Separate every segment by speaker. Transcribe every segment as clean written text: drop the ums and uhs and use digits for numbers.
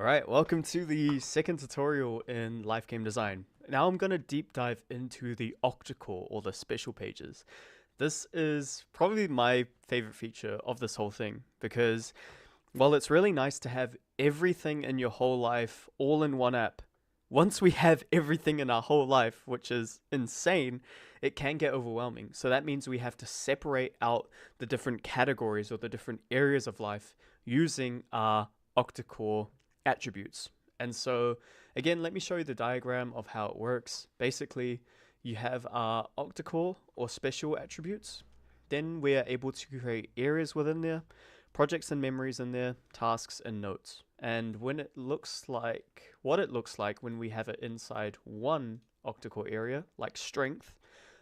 Speaker 1: Alright, welcome to the second tutorial in life game design. Now I'm going to deep dive into the OctaCore, or the special pages. This is probably my favorite feature of this whole thing, because while it's really nice to have everything in your whole life all in one app, once we have everything in our whole life, which is insane, it can get overwhelming. So that means we have to separate out the different categories or the different areas of life using our OctaCore attributes. And so again, let me show you the diagram of how it works. Basically, you have our OctaCore or special attributes. Then we are able to create areas within there, projects and memories in there, tasks and notes. And when it looks like what it looks like when we have it inside one OctaCore area, like strength.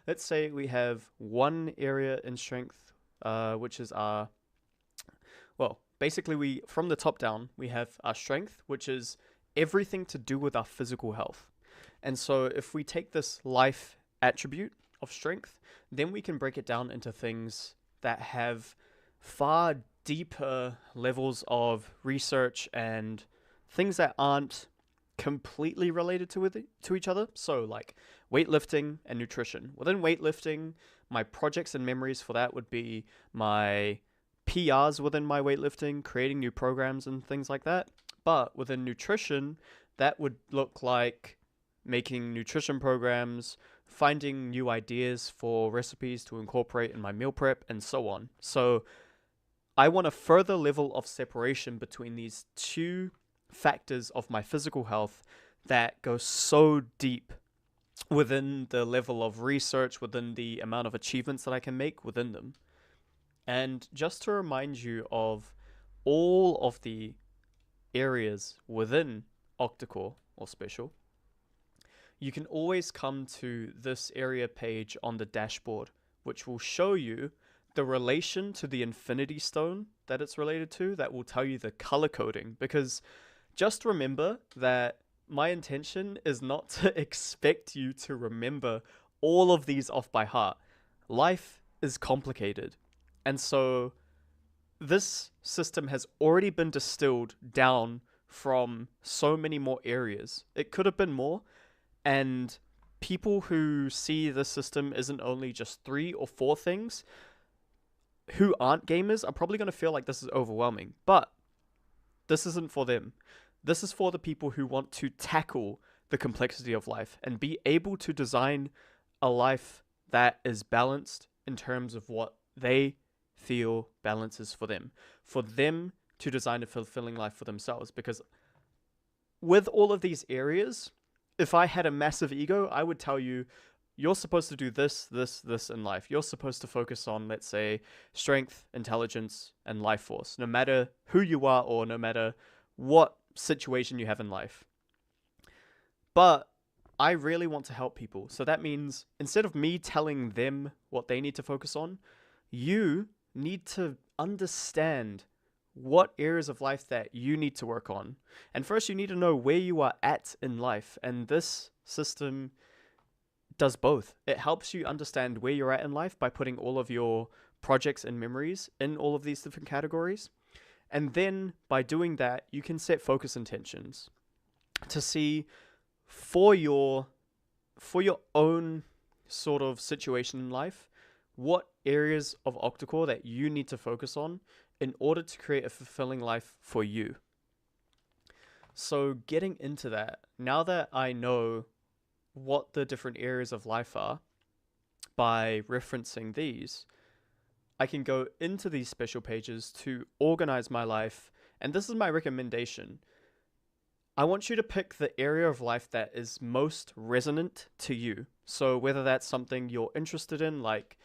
Speaker 1: Let's say we have one area in strength, which is our, well, basically from the top down, we have our strength, which is everything to do with our physical health. And so if we take this life attribute of strength, then we can break it down into things that have far deeper levels of research and things that aren't completely related to each other. So like weightlifting and nutrition. Within weightlifting, my projects and memories for that would be my PRs within my weightlifting, creating new programs and things like that. But within nutrition, that would look like making nutrition programs, finding new ideas for recipes to incorporate in my meal prep, and so on. So I want a further level of separation between these two factors of my physical health that go so deep within the level of research, within the amount of achievements that I can make within them. And just to remind you of all of the areas within OctaCore or special, you can always come to this area page on the dashboard, which will show you the relation to the infinity stone that it's related to. That will tell you the color coding, because just remember that my intention is not to expect you to remember all of these off by heart. Life is complicated. And so this system has already been distilled down from so many more areas. It could have been more, and people who see the system isn't only just 3 or 4 things, who aren't gamers are probably going to feel like this is overwhelming. But this isn't for them. This is for the people who want to tackle the complexity of life and be able to design a life that is balanced in terms of what they feel balance is for them to design a fulfilling life for themselves. Because with all of these areas, if I had a massive ego, I would tell you, you're supposed to do this, this, this in life. You're supposed to focus on, let's say, strength, intelligence, and life force, no matter who you are or no matter what situation you have in life. But I really want to help people. So that means instead of me telling them what they need to focus on, you need to understand what areas of life that you need to work on. And first, you need to know where you are at in life. And this system does both. It helps you understand where you're at in life by putting all of your projects and memories in all of these different categories. And then by doing that, you can set focus intentions to see for your own sort of situation in life, what areas of OctaCore that you need to focus on in order to create a fulfilling life for you. So getting into that, now that I know what the different areas of life are by referencing these, I can go into these special pages to organize my life. And this is my recommendation. I want you to pick the area of life that is most resonant to you. So whether that's something you're interested in, like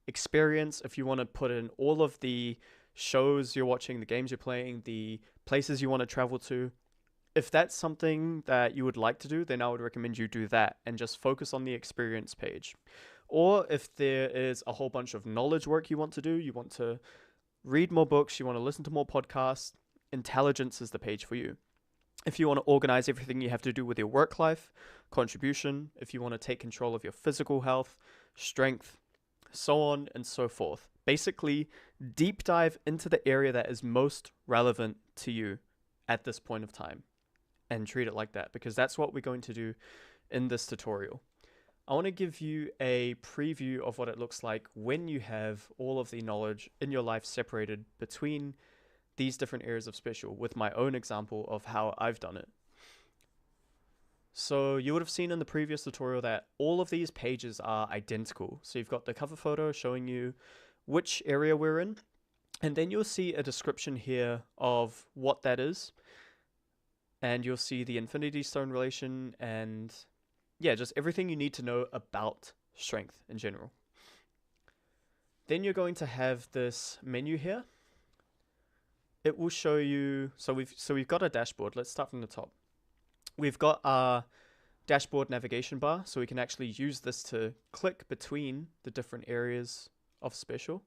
Speaker 1: experience, if you want to put in all of the shows you're watching, the games you're playing, the places you want to travel to, if that's something that you would like to do, then I would recommend you do that and just focus on the experience page. Or if there is a whole bunch of knowledge work you want to do, you want to read more books, you want to listen to more podcasts, intelligence is the page for you. If you want to organize everything you have to do with your work life, contribution. If you want to take control of your physical health, strength, so on and so forth. Basically, deep dive into the area that is most relevant to you at this point of time. and treat it like that, because that's what we're going to do in this tutorial. I want to give you a preview of what it looks like when you have all of the knowledge in your life separated between these different areas of special, with my own example of how I've done it. So you would have seen in the previous tutorial that all of these pages are identical. So you've got the cover photo showing you which area we're in, and then you'll see a description here of what that is, and you'll see the infinity stone relation, and yeah, just everything you need to know about strength in general. Then you're going to have this menu here. It will show you, so we've got a dashboard. Let's start from the top. We've got our dashboard navigation bar, so we can actually use this to click between the different areas of special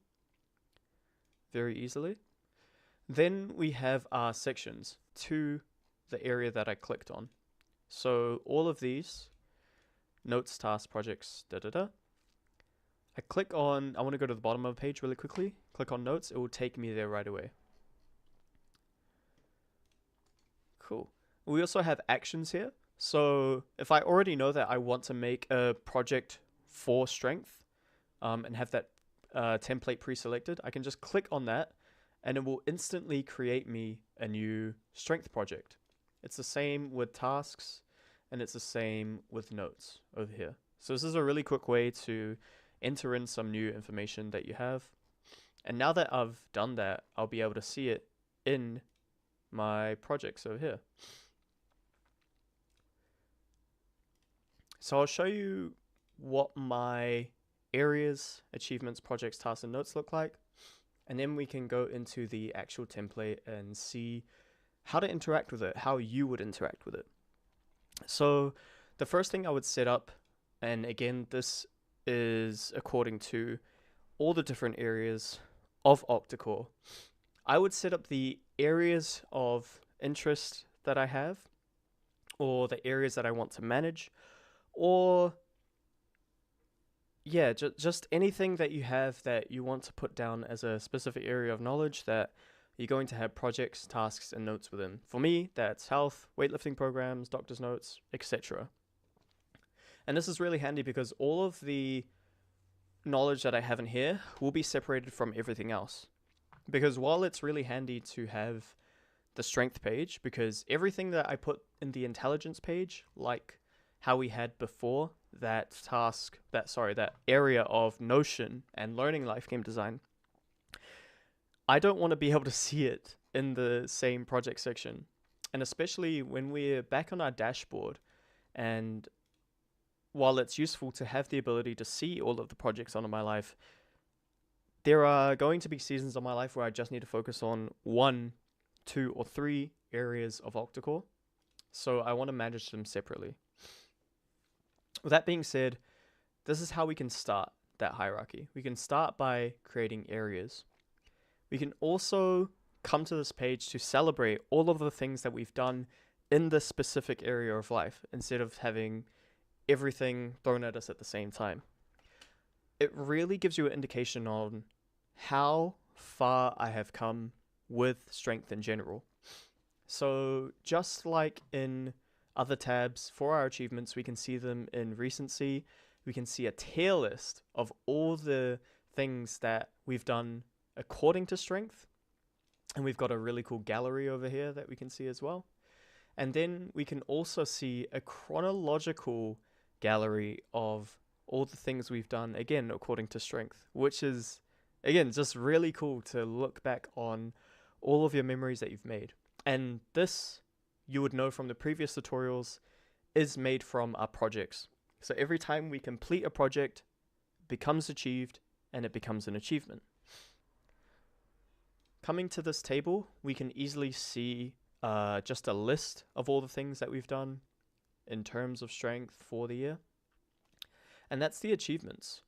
Speaker 1: very easily. Then we have our sections to the area that I clicked on. So all of these, notes, tasks, projects, I click on, I want to go to the bottom of the page really quickly, click on notes, it will take me there right away. Cool. We also have actions here. So if I already know that I want to make a project for strength and have that template pre-selected, I can just click on that and it will instantly create me a new strength project. It's the same with tasks and it's the same with notes over here. So this is a really quick way to enter in some new information that you have. And now that I've done that, I'll be able to see it in my projects over here. So I'll show you what my areas, achievements, projects, tasks, and notes look like. And then we can go into the actual template and see how to interact with it, how you would interact with it. So the first thing I would set up, and again, this is according to all the different areas of OctaCore, I would set up the areas of interest that I have, or the areas that I want to manage, or yeah, just anything that you have that you want to put down as a specific area of knowledge that you're going to have projects, tasks, and notes within. For me, that's health, weightlifting programs, doctor's notes, etc. And this is really handy because all of the knowledge that I have in here will be separated from everything else. Because while it's really handy to have the strength page, because everything that I put in the intelligence page, like how we had before, that area of Notion and learning life game design, I don't want to be able to see it in the same project section. And especially when we're back on our dashboard, and while it's useful to have the ability to see all of the projects on my life, there are going to be seasons of my life where I just need to focus on 1, 2, or 3 areas of OctaCore. So I want to manage them separately. With that being said, this is how we can start that hierarchy. We can start by creating areas. We can also come to this page to celebrate all of the things that we've done in this specific area of life, instead of having everything thrown at us at the same time. It really gives you an indication on how far I have come with strength in general. So just like in other tabs for our achievements, we can see them in recency. We can see a tier list of all the things that we've done according to strength. And we've got a really cool gallery over here that we can see as well. And then we can also see a chronological gallery of all the things we've done, again, according to strength, which is, again, just really cool to look back on all of your memories that you've made. And this, you would know from the previous tutorials, is made from our projects. So every time we complete a project, it becomes achieved, and it becomes an achievement. Coming to this table, we can easily see just a list of all the things that we've done in terms of strength for the year. And that's the achievements.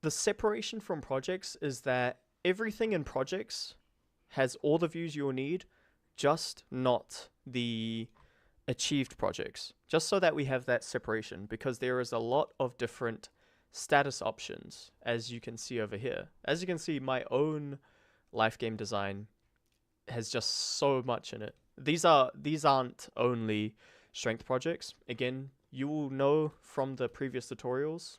Speaker 1: The separation from projects is that everything in projects has all the views you'll need, just not the achieved projects, just so that we have that separation, because there is a lot of different status options, as you can see over here. As you can see, my own life game design has just so much in it. these aren't only strength projects. Again, you will know from the previous tutorials.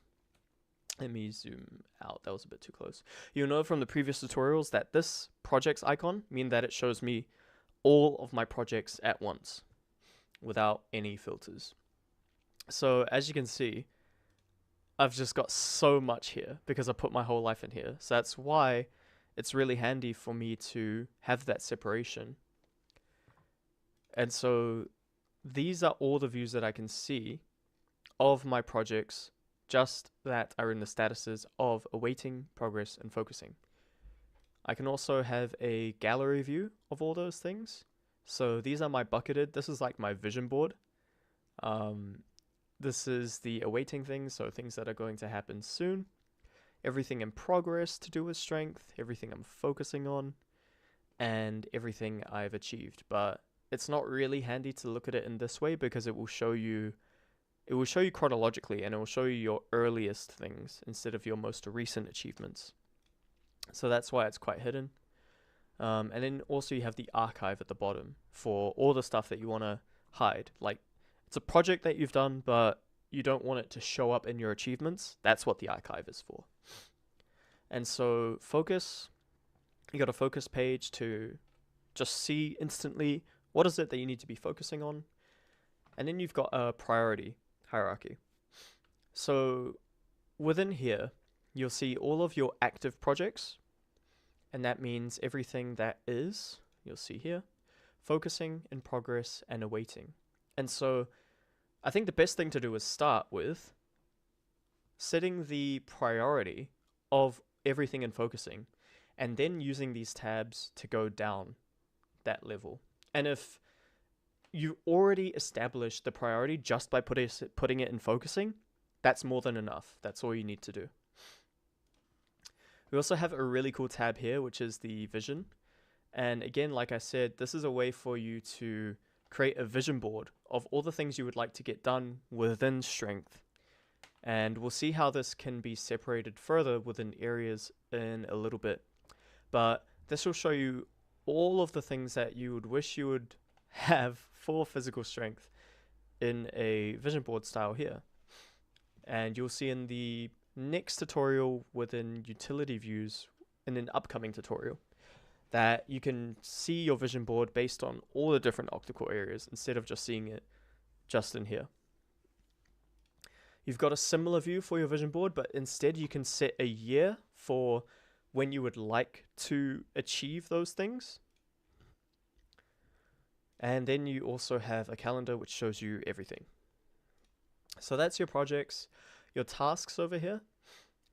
Speaker 1: Let me zoom out. That was a bit too close. You'll know from the previous tutorials that this projects icon means that it shows me all of my projects at once without any filters. So as you can see, I've just got so much here because I put my whole life in here. So that's why it's really handy for me to have that separation. And so these are all the views that I can see of my projects, just that are in the statuses of awaiting, progress, and focusing. I can also have a gallery view of all those things. So these are my bucketed. This is like my vision board. This is the awaiting things, so things that are going to happen soon. Everything in progress to do with strength, everything I'm focusing on, and everything I've achieved. But it's not really handy to look at it in this way because it will show you chronologically, and it will show you your earliest things instead of your most recent achievements. So that's why it's quite hidden. And then also you have the archive at the bottom for all the stuff that you want to hide. Like, it's a project that you've done, but you don't want it to show up in your achievements. That's what the archive is for. And so focus, you got a focus page to just see instantly what is it that you need to be focusing on. And then you've got a priority hierarchy. So within here, you'll see all of your active projects, and that means everything that is, you'll see here, focusing, in progress, and awaiting. And so I think the best thing to do is start with setting the priority of everything in focusing, and then using these tabs to go down that level. And if you already established the priority just by putting it in focusing, that's more than enough. That's all you need to do. We also have a really cool tab here, which is the vision. And again, like I said, this is a way for you to create a vision board of all the things you would like to get done within strength. And we'll see how this can be separated further within areas in a little bit. But this will show you all of the things that you would wish you would have for physical strength in a vision board style here. And you'll see in the next tutorial within utility views in an upcoming tutorial that you can see your vision board based on all the different OctaCore areas instead of just seeing it just in here. You've got a similar view for your vision board, but instead you can set a year for when you would like to achieve those things. And then you also have a calendar which shows you everything. So that's your projects. Your tasks over here,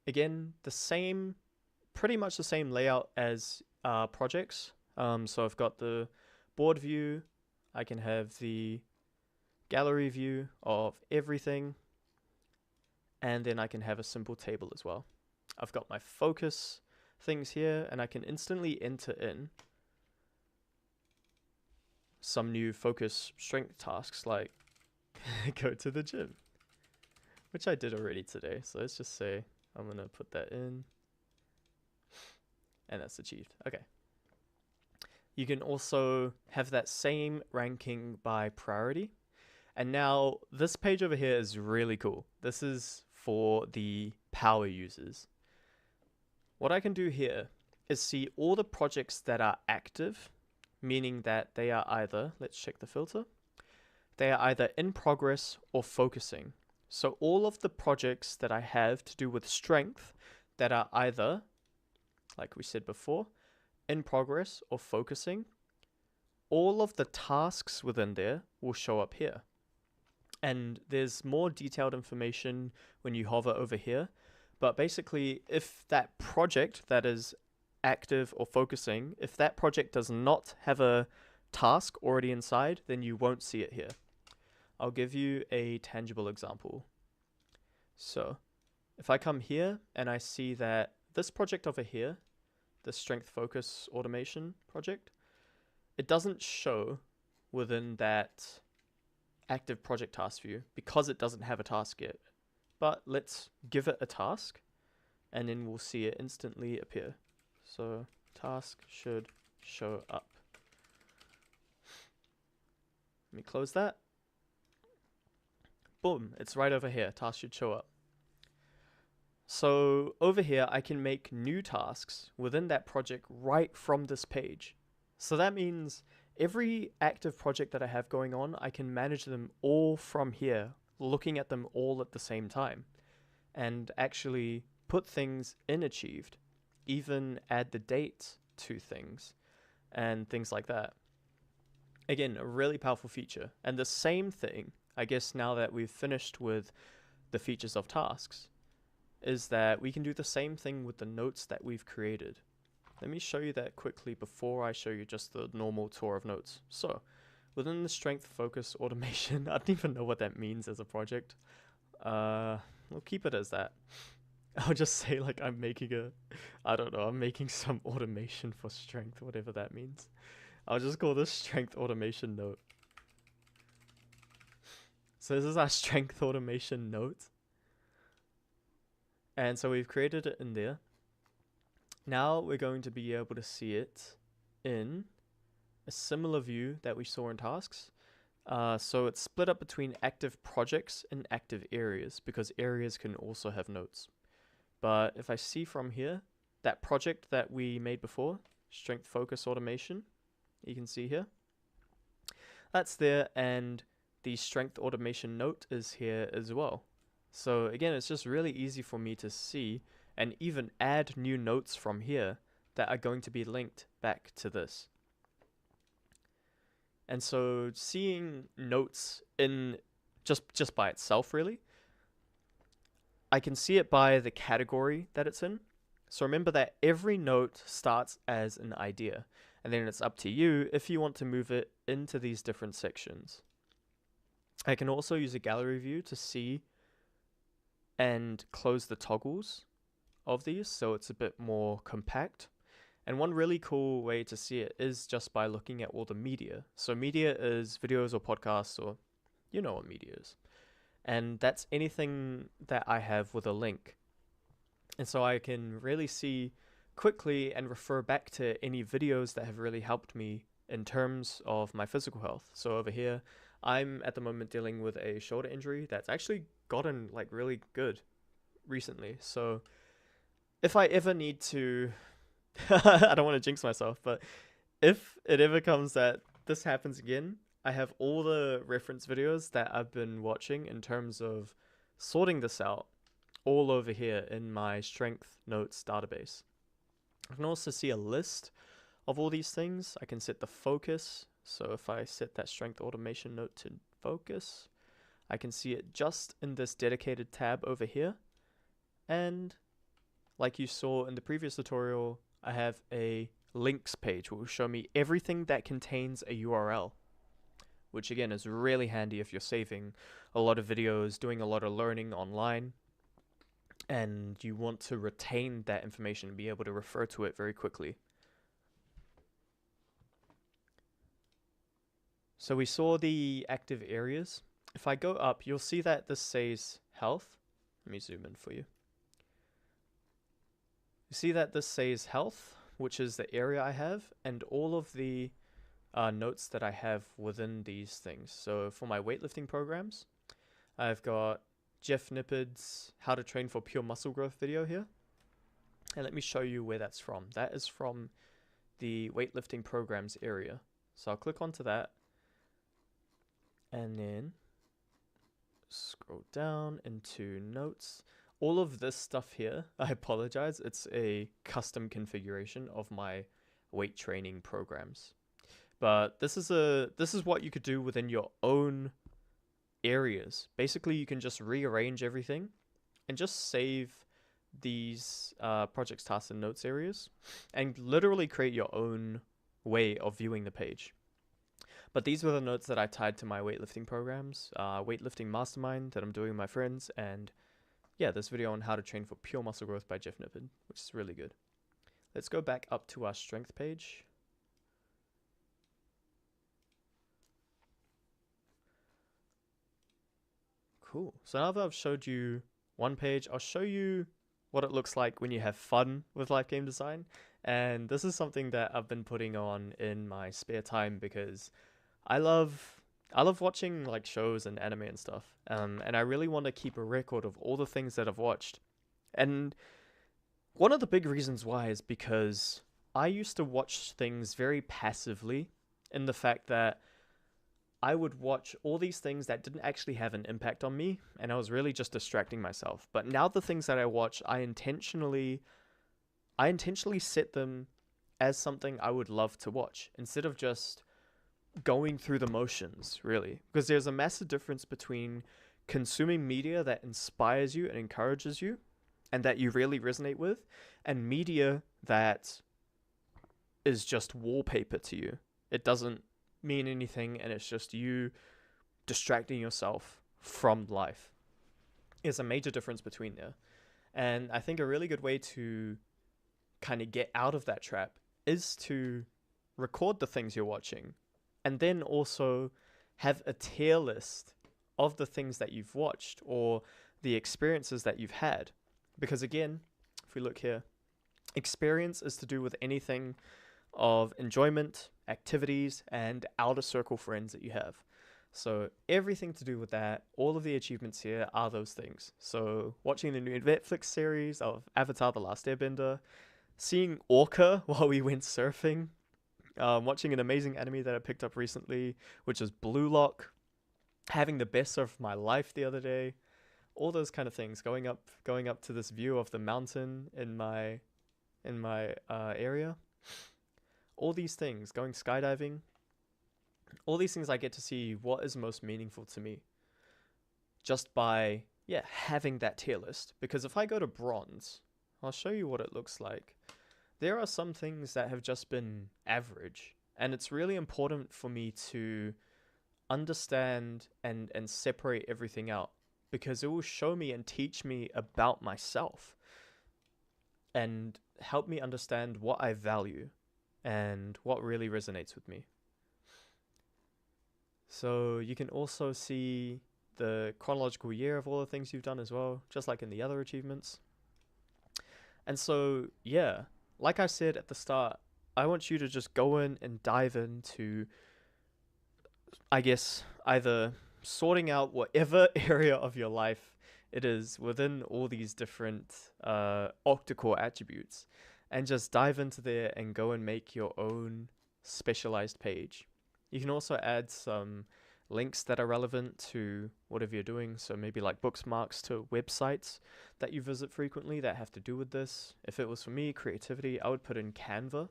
Speaker 1: again, pretty much the same layout as projects. So I've got the board view. I can have the gallery view of everything. And then I can have a simple table as well. I've got my focus things here, and I can instantly enter in some new focus strength tasks like go to the gym, which I did already today. So let's just say I'm going to put that in, and that's achieved. Okay. You can also have that same ranking by priority. And now this page over here is really cool. This is for the power users. What I can do here is see all the projects that are active, meaning that they are either, let's check the filter, they are either in progress or focusing. So all of the projects that I have to do with strength that are either, like we said before, in progress or focusing, all of the tasks within there will show up here. And there's more detailed information when you hover over here. But basically, if that project that is active or focusing, if that project does not have a task already inside, then you won't see it here. I'll give you a tangible example. So if I come here and I see that this project over here, the strength focus automation project, it doesn't show within that active project task view because it doesn't have a task yet. But let's give it a task and then we'll see it instantly appear. So task should show up. Let me close that. Boom, it's right over here. Tasks should show up. So over here, I can make new tasks within that project right from this page. So that means every active project that I have going on, I can manage them all from here, looking at them all at the same time, and actually put things in Achieved, even add the date to things, and things like that. Again, a really powerful feature. And the same thing, I guess now that we've finished with the features of tasks, is that we can do the same thing with the notes that we've created. Let me show you that quickly before I show you just the normal tour of notes. So, within the strength focus automation, I don't even know what that means as a project. We'll keep it as that. I'll just say like I'm making I'm making some automation for strength, whatever that means. I'll just call this strength automation note. So this is our strength automation note. And so we've created it in there. Now we're going to be able to see it in a similar view that we saw in tasks. So it's split up between active projects and active areas, because areas can also have notes. But if I see from here, that project that we made before, strength focus automation, you can see here, that's there, and the strength automation note is here as well. So again, it's just really easy for me to see and even add new notes from here that are going to be linked back to this. And so seeing notes in just by itself, really, I can see it by the category that it's in. So remember that every note starts as an idea, and then it's up to you if you want to move it into these different sections. I can also use a gallery view to see and close the toggles of these, so it's a bit more compact. And one really cool way to see it is just by looking at all the media. So media is videos or podcasts, or you know what media is. And that's anything that I have with a link. And so I can really see quickly and refer back to any videos that have really helped me in terms of my physical health. So over here, I'm at the moment dealing with a shoulder injury that's actually gotten like really good recently. So if I ever need to, I don't want to jinx myself, but if it ever comes that this happens again, I have all the reference videos that I've been watching in terms of sorting this out all over here in my strength notes database. I can also see a list of all these things. I can set the focus. So if I set that strength automation note to focus, I can see it just in this dedicated tab over here. And like you saw in the previous tutorial, I have a links page which will show me everything that contains a URL, which again is really handy if you're saving a lot of videos, doing a lot of learning online, and you want to retain that information and be able to refer to it very quickly. So we saw the active areas. If I go up, you'll see that this says health. Let me zoom in for you. You see that this says health, which is the area I have, and all of the notes that I have within these things. So for my weightlifting programs, I've got Jeff Nippard's How to Train for Pure Muscle Growth video here. And let me show you where that's from. That is from the weightlifting programs area. So I'll click onto that and then scroll down into notes. All of this stuff here, I apologize, it's a custom configuration of my weight training programs. But this is what you could do within your own areas. Basically, you can just rearrange everything and just save these projects, tasks, and notes areas and literally create your own way of viewing the page. But these were the notes that I tied to my weightlifting programs, weightlifting mastermind that I'm doing with my friends, and yeah, this video on how to train for pure muscle growth by Jeff Nippard, which is really good. Let's go back up to our strength page. Cool. So now that I've showed you one page, I'll show you what it looks like when you have fun with live game design. And this is something that I've been putting on in my spare time because I love I love watching like shows and anime and stuff. And I really want to keep a record of all the things that I've watched. And one of the big reasons why is because I used to watch things very passively, in the fact that I would watch all these things that didn't actually have an impact on me, and I was really just distracting myself. But now the things that I watch, I intentionally set them as something I would love to watch, instead of just going through the motions, really. Because there's a massive difference between consuming media that inspires you and encourages you, and that you really resonate with, and media that is just wallpaper to you. It doesn't mean anything, and it's just you distracting yourself from life. There's a major difference between there. And I think a really good way to kind of get out of that trap is to record the things you're watching, and then also have a tier list of the things that you've watched or the experiences that you've had. Because again, if we look here, experience is to do with anything of enjoyment, activities, and outer circle friends that you have. So everything to do with that, all of the achievements here are those things. So watching the new Netflix series of Avatar: The Last Airbender, seeing Orca while we went surfing, watching an amazing anime that I picked up recently, which is Blue Lock, having the best surf of my life the other day, all those kind of things, going up to this view of the mountain in my area. All these things, going skydiving, all these things I get to see what is most meaningful to me just by, having that tier list. Because if I go to bronze, I'll show you what it looks like. There are some things that have just been average, and it's really important for me to understand and separate everything out, because it will show me and teach me about myself and help me understand what I value and what really resonates with me. So you can also see the chronological year of all the things you've done as well, just like in the other achievements. And so, like I said at the start, I want you to just go in and dive into, I guess, either sorting out whatever area of your life it is within all these different OctaCore attributes, and just dive into there and go and make your own specialized page. You can also add some links that are relevant to whatever you're doing. So maybe like bookmarks to websites that you visit frequently that have to do with this. If it was for me, creativity, I would put in Canva,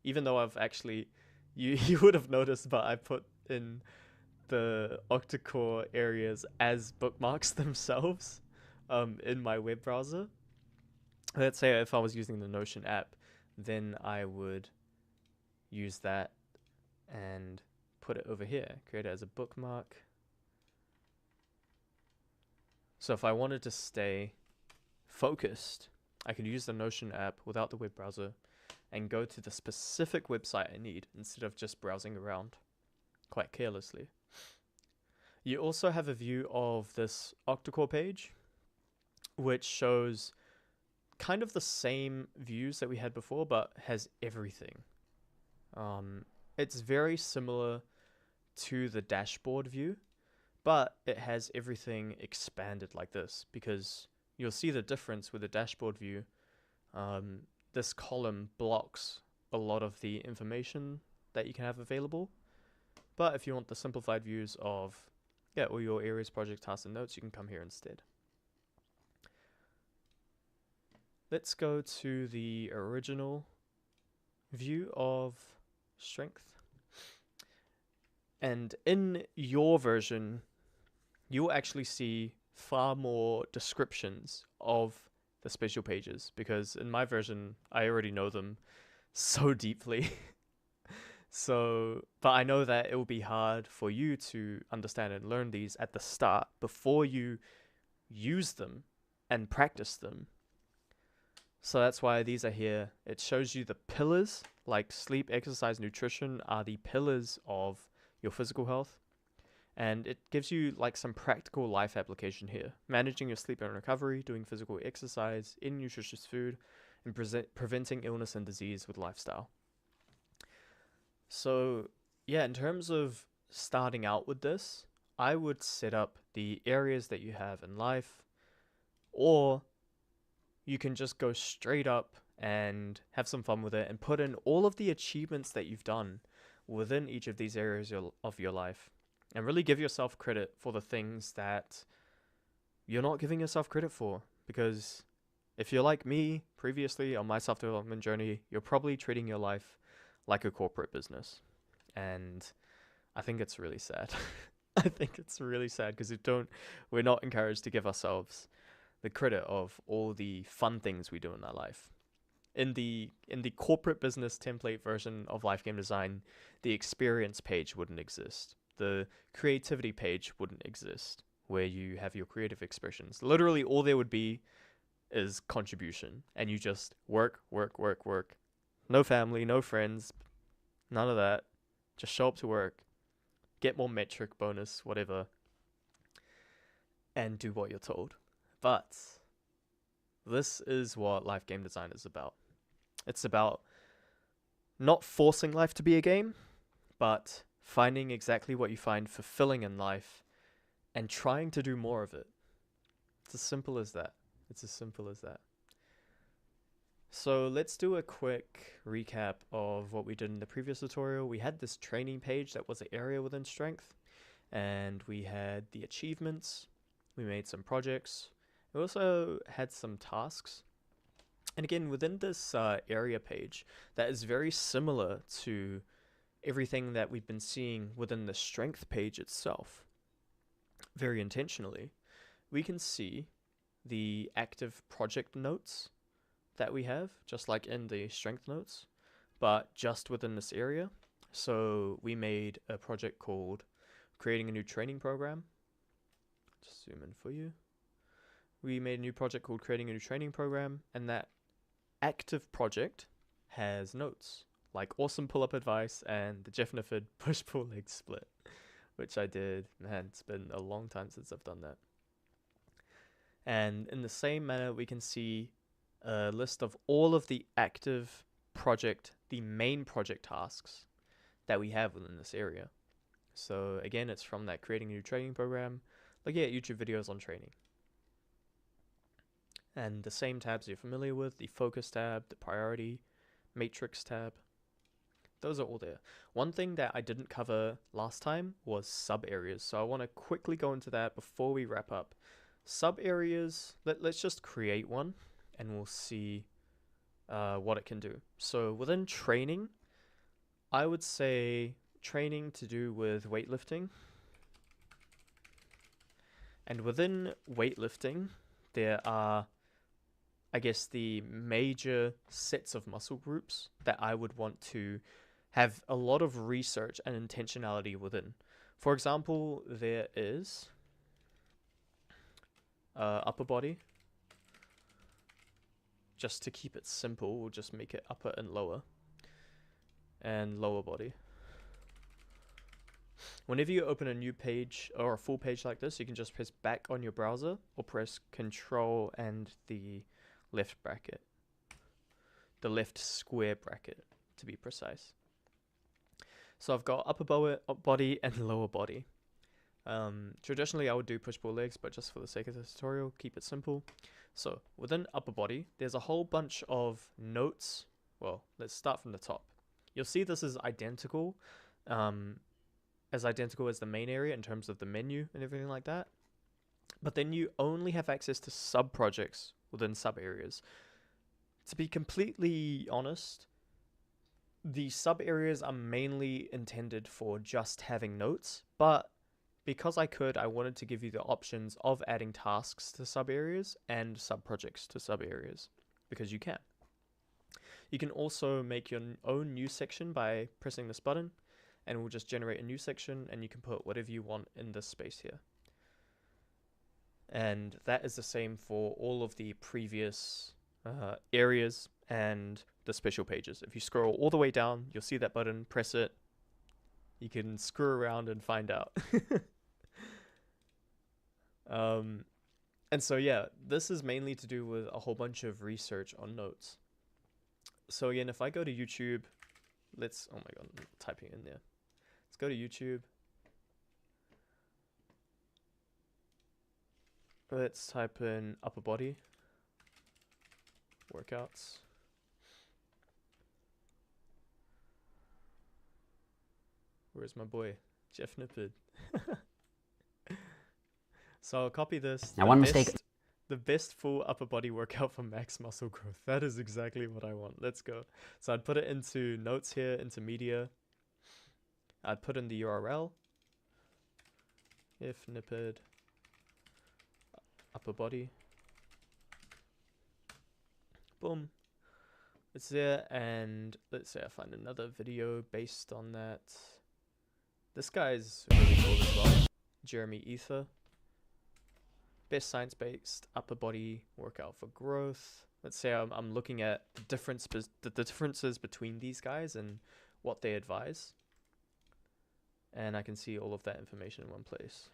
Speaker 1: even though I've actually, you would have noticed, but I put in the OctaCore areas as bookmarks themselves in my web browser. Let's say if I was using the Notion app, then I would use that and put it over here, create it as a bookmark. So if I wanted to stay focused, I could use the Notion app without the web browser and go to the specific website I need instead of just browsing around quite carelessly. You also have a view of this OctaCore page, which shows kind of the same views that we had before, but has everything. It's very similar to the dashboard view, but it has everything expanded like this, because you'll see the difference with the dashboard view. This column blocks a lot of the information that you can have available, but if you want the simplified views of all your areas, projects, tasks, and notes, you can come here instead. Let's go to the original view of strength. And in your version, you'll actually see far more descriptions of the special pages, because in my version, I already know them so deeply. But I know that it will be hard for you to understand and learn these at the start before you use them and practice them. So that's why these are here. It shows you the pillars, like sleep, exercise, nutrition are the pillars of your physical health. And it gives you like some practical life application here. Managing your sleep and recovery, doing physical exercise, eating nutritious food, and preventing illness and disease with lifestyle. So in terms of starting out with this, I would set up the areas that you have in life, or you can just go straight up and have some fun with it and put in all of the achievements that you've done within each of these areas of your life, and really give yourself credit for the things that you're not giving yourself credit for. Because if you're like me previously on my self-development journey, you're probably treating your life like a corporate business. And I think it's really sad. I think it's really sad because we're not encouraged to give ourselves the credit of all the fun things we do in our life. In the corporate business template version of Life Game Design, the experience page wouldn't exist. The creativity page wouldn't exist, where you have your creative expressions. Literally all there would be is contribution, and you just work. No family, no friends, none of that. Just show up to work, get more metric bonus, whatever, and do what you're told. But this is what life game design is about. It's about not forcing life to be a game, but finding exactly what you find fulfilling in life and trying to do more of it. It's as simple as that. It's as simple as that. So let's do a quick recap of what we did in the previous tutorial. We had this training page that was an area within strength, and we had the achievements. We made some projects. We also had some tasks. And again, within this area page, that is very similar to everything that we've been seeing within the strength page itself. Very intentionally, we can see the active project notes that we have, just like in the strength notes, but just within this area. So we made a project called creating a new training program. Just zoom in for you. We made a new project called creating a new training program, and that active project has notes like awesome pull-up advice and the Jeff Nifford push-pull leg split, which I did. Man, it's been a long time since I've done that. And in the same manner, we can see a list of all of the active project, the main project tasks that we have within this area. So again, it's from that creating a new training program, looking at YouTube videos on training. And the same tabs you're familiar with, the focus tab, the priority, matrix tab, those are all there. One thing that I didn't cover last time was sub areas. So I want to quickly go into that before we wrap up. Sub areas, let's just create one and we'll see what it can do. So within training, I would say training to do with weightlifting. And within weightlifting, there are, I guess, the major sets of muscle groups that I would want to have a lot of research and intentionality within. For example, there is upper body. Just to keep it simple, we'll just make it upper and lower. And lower body. Whenever you open a new page or a full page like this, you can just press back on your browser or press Control and the left bracket. The left square bracket, to be precise. So I've got upper body and lower body. Traditionally, I would do push-pull legs, but just for the sake of the tutorial, keep it simple. So within upper body, there's a whole bunch of notes. Well, let's start from the top. You'll see this is identical, as the main area in terms of the menu and everything like that. But then you only have access to sub-projects within sub-areas. To be completely honest, the sub-areas are mainly intended for just having notes, but because I wanted to give you the options of adding tasks to sub-areas and sub-projects to sub-areas, because you can. You can also make your own new section by pressing this button, and we'll just generate a new section, and you can put whatever you want in this space here. And that is the same for all of the previous areas and the special pages. If you scroll all the way down, you'll see that button, press it. You can screw around and find out. And so yeah, this is mainly to do with a whole bunch of research on notes. So again, if I go to YouTube, oh my god, I'm typing in there. Let's go to YouTube Let's type in upper body workouts. Where's my boy? Jeff Nippard. So I'll copy this.
Speaker 2: Now, one mistake.
Speaker 1: The best full upper body workout for max muscle growth. That is exactly what I want. Let's go. So I'd put it into notes here, into media. I'd put in the URL. If Nippard upper body. Boom. It's there, and let's say I find another video based on that. This guy's really cool as well. Jeremy Ether. Best science-based upper body workout for growth. Let's say I'm looking at the differences between these guys and what they advise. And I can see all of that information in one place.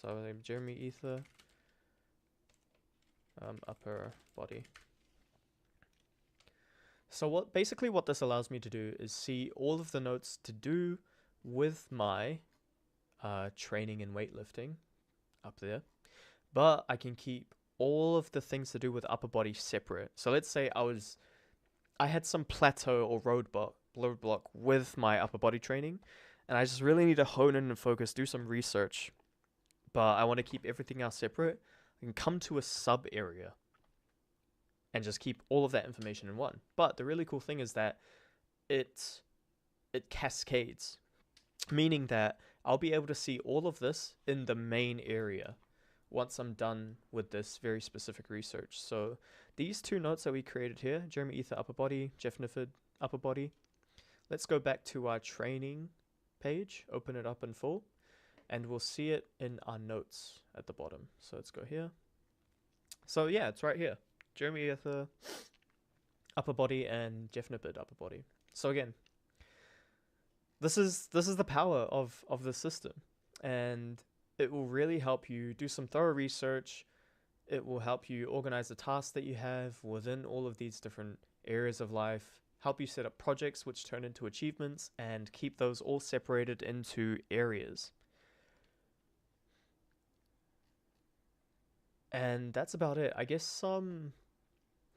Speaker 1: So Jeremy Ether, upper body. So basically what this allows me to do is see all of the notes to do with my training and weightlifting up there. But I can keep all of the things to do with upper body separate. So let's say I had some plateau or roadblock with my upper body training, and I just really need to hone in and focus, do some research, but I want to keep everything else separate. I can come to a sub area and just keep all of that information in one. But the really cool thing is that it cascades, meaning that I'll be able to see all of this in the main area once I'm done with this very specific research. So these two notes that we created here, Jeremy Ether upper body, Jeff Nippard upper body. Let's go back to our training page, open it up in full, and we'll see it in our notes at the bottom. So let's go here. So yeah, it's right here. Jeremy Ether upper body and Jeff Nippard upper body. So again, this is the power of the system, and it will really help you do some thorough research. It will help you organize the tasks that you have within all of these different areas of life, help you set up projects which turn into achievements, and keep those all separated into areas. And that's about it. I guess some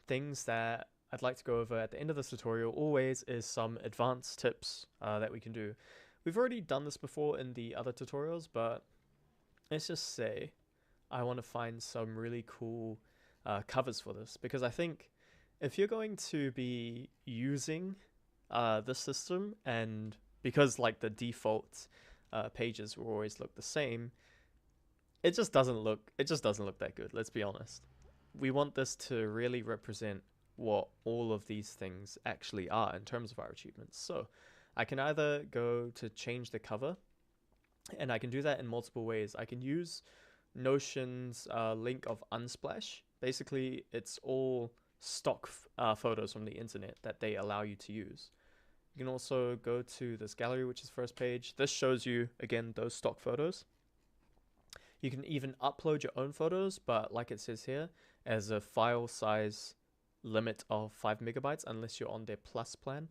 Speaker 1: things that I'd like to go over at the end of this tutorial always is some advanced tips that we can do. We've already done this before in the other tutorials, but let's just say I want to find some really cool covers for this, because I think if you're going to be using this system, and because like the default pages will always look the same, it just doesn't look that good. Let's be honest. We want this to really represent what all of these things actually are in terms of our achievements. So I can either go to change the cover, and I can do that in multiple ways. I can use Notion's link of Unsplash. Basically, it's all stock photos from the internet that they allow you to use. You can also go to this gallery, which is first page. This shows you, again, those stock photos. You can even upload your own photos, but like it says here, as a file size limit of 5 megabytes, unless you're on their Plus plan.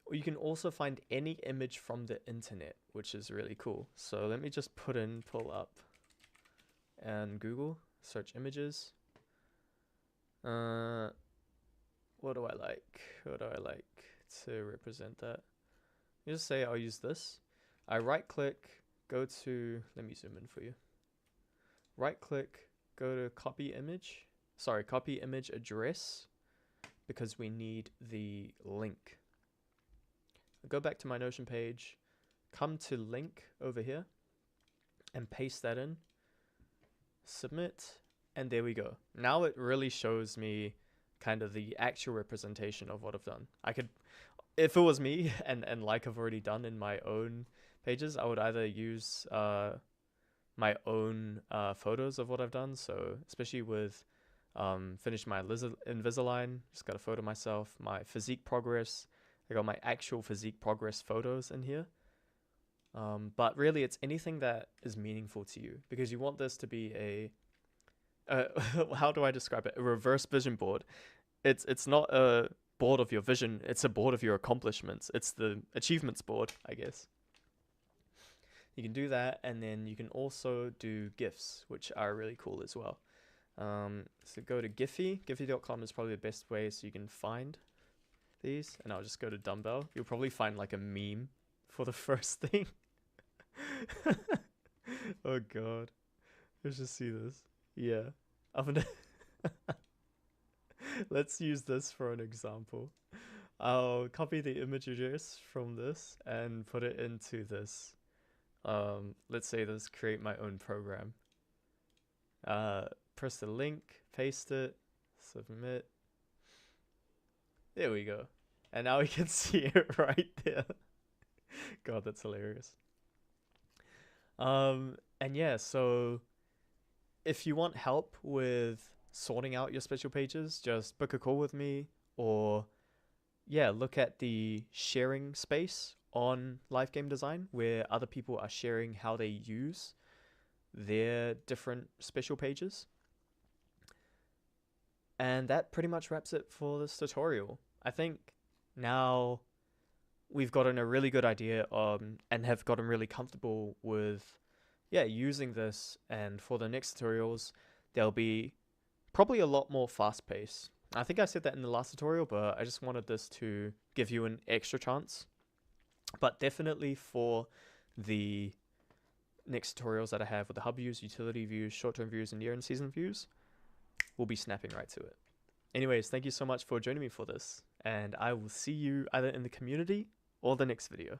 Speaker 1: Or you can also find any image from the internet, which is really cool. So let me just pull up and Google, search images. What do I like? What do I like to represent that? Just say I'll use this. I right click, go to, let me zoom in for you. Right click, go to copy image address, because we need the link. Go back to my Notion page, come to link over here, and paste that in, submit, and there we go. Now it really shows me kind of the actual representation of what I've done. I could, if it was me, and like I've already done in my own pages, I would either use my own photos of what I've done. So especially with finished my Invisalign, just got a photo of myself, my physique progress. I got my actual physique progress photos in here. But really, it's anything that is meaningful to you, because you want this to be a how do I describe it? A reverse vision board. It's not a board of your vision, it's a board of your accomplishments. It's the achievements board, I guess. You can do that, and then you can also do GIFs, which are really cool as well. So go to Giphy. Giphy.com is probably the best way so you can find these. And I'll just go to Dumbbell. You'll probably find like a meme for the first thing. Oh god. Let's just see this. Yeah. I'm gonna let's use this for an example. I'll copy the image address from this and put it into this. Let's say this create my own program. Press the link, paste it, submit. There we go. And now we can see it right there. God, that's hilarious. And yeah, so if you want help with sorting out your special pages, just book a call with me, or yeah, look at the sharing space on Live Game Design where other people are sharing how they use their different special pages. And that pretty much wraps it for this tutorial. I think now we've gotten a really good idea and have gotten really comfortable with using this, and for the next tutorials there'll be probably a lot more fast paced. I think I said that in the last tutorial, but I just wanted this to give you an extra chance. But definitely for the next tutorials that I have with the hub views, utility views, short-term views, and year and season views, we'll be snapping right to it. Anyways, thank you so much for joining me for this, and I will see you either in the community or the next video.